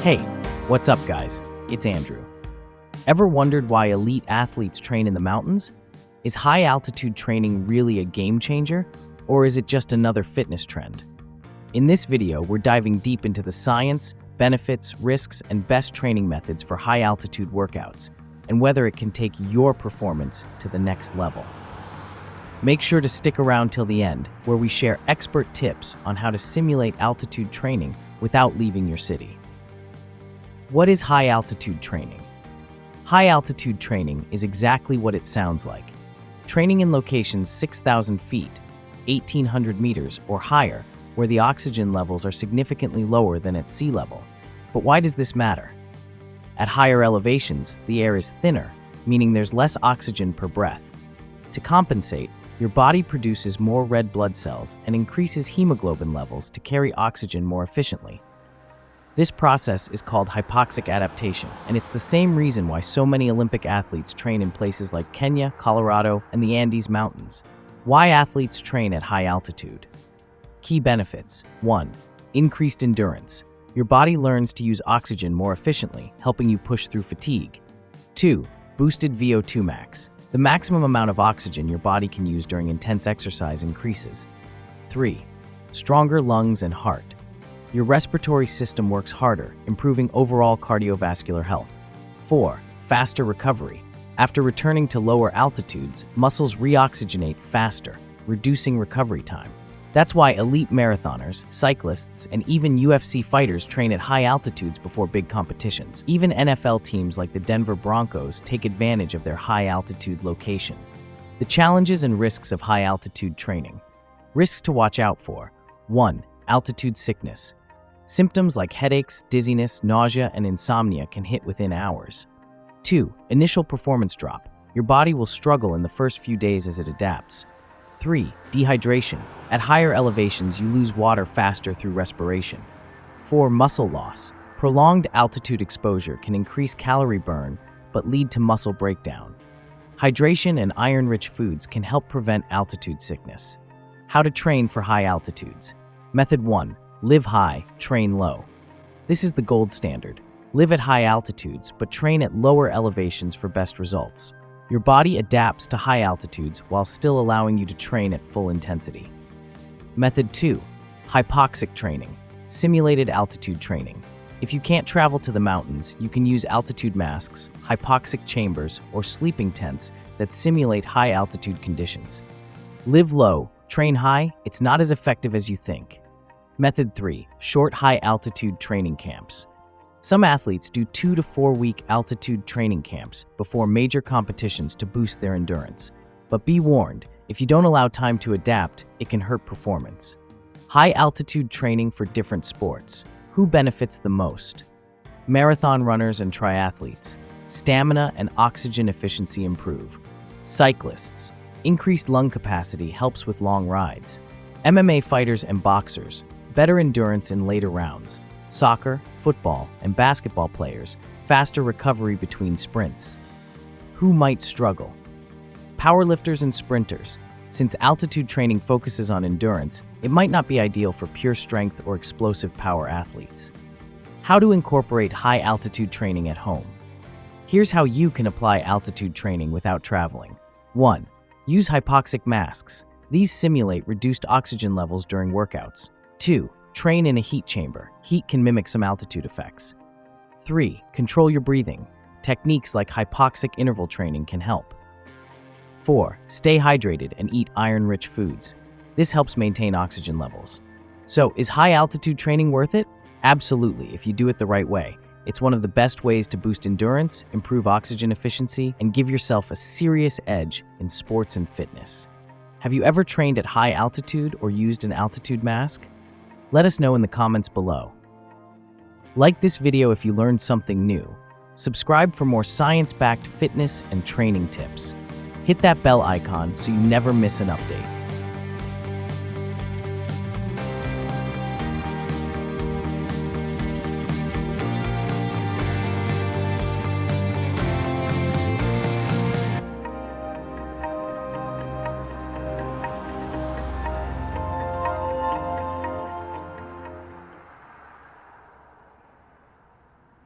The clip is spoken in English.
Hey, what's up, guys? It's Andrew. Ever wondered why elite athletes train in the mountains? Is high-altitude training really a game changer, or is it just another fitness trend? In this video, we're diving deep into the science, benefits, risks, and best training methods for high-altitude workouts, and whether it can take your performance to the next level. Make sure to stick around till the end, where we share expert tips on how to simulate altitude training without leaving your city. What is high-altitude training? High-altitude training is exactly what it sounds like. Training in locations 6,000 feet, 1,800 meters, or higher, where the oxygen levels are significantly lower than at sea level. But why does this matter? At higher elevations, the air is thinner, meaning there's less oxygen per breath. To compensate, your body produces more red blood cells and increases hemoglobin levels to carry oxygen more efficiently. This process is called hypoxic adaptation, and it's the same reason why so many Olympic athletes train in places like Kenya, Colorado, and the Andes Mountains. Why athletes train at high altitude? Key benefits. 1. Increased endurance. Your body learns to use oxygen more efficiently, helping you push through fatigue. 2. Boosted VO2 max. The maximum amount of oxygen your body can use during intense exercise increases. 3. Stronger lungs and heart. Your respiratory system works harder, improving overall cardiovascular health. 4. Faster recovery. After returning to lower altitudes, muscles reoxygenate faster, reducing recovery time. That's why elite marathoners, cyclists, and even UFC fighters train at high altitudes before big competitions. Even NFL teams like the Denver Broncos take advantage of their high-altitude location. The challenges and risks of high-altitude training. Risks to watch out for. 1. Altitude sickness. Symptoms like headaches, dizziness, nausea, and insomnia can hit within hours. 2. Initial performance drop. Your body will struggle in the first few days as it adapts. 3. Dehydration. At higher elevations, you lose water faster through respiration. 4. Muscle loss. Prolonged altitude exposure can increase calorie burn, but lead to muscle breakdown. Hydration and iron-rich foods can help prevent altitude sickness. How to train for high altitudes. Method 1. Live high, train low. This is the gold standard. Live at high altitudes, but train at lower elevations for best results. Your body adapts to high altitudes while still allowing you to train at full intensity. Method 2. Hypoxic training. Simulated altitude training. If you can't travel to the mountains, you can use altitude masks, hypoxic chambers, or sleeping tents that simulate high altitude conditions. Live low, train high, it's not as effective as you think. Method 3. Short high-altitude training camps. Some athletes do 2 to 4 week altitude training camps before major competitions to boost their endurance. But be warned, if you don't allow time to adapt, it can hurt performance. High-altitude training for different sports. Who benefits the most? Marathon runners and triathletes. Stamina and oxygen efficiency improve. Cyclists. Increased lung capacity helps with long rides. MMA fighters and boxers. Better endurance in later rounds. Soccer, football, and basketball players, faster recovery between sprints. Who might struggle? Powerlifters and sprinters. Since altitude training focuses on endurance, it might not be ideal for pure strength or explosive power athletes. How to incorporate high-altitude training at home. Here's how you can apply altitude training without traveling. 1. Use hypoxic masks. These simulate reduced oxygen levels during workouts. 2. Train in a heat chamber. Heat can mimic some altitude effects. 3. Control your breathing. Techniques like hypoxic interval training can help. 4. Stay hydrated and eat iron-rich foods. This helps maintain oxygen levels. So, is high-altitude training worth it? Absolutely, if you do it the right way. It's one of the best ways to boost endurance, improve oxygen efficiency, and give yourself a serious edge in sports and fitness. Have you ever trained at high altitude or used an altitude mask? Let us know in the comments below. Like this video if you learned something new. Subscribe for more science-backed fitness and training tips. Hit that bell icon so you never miss an update.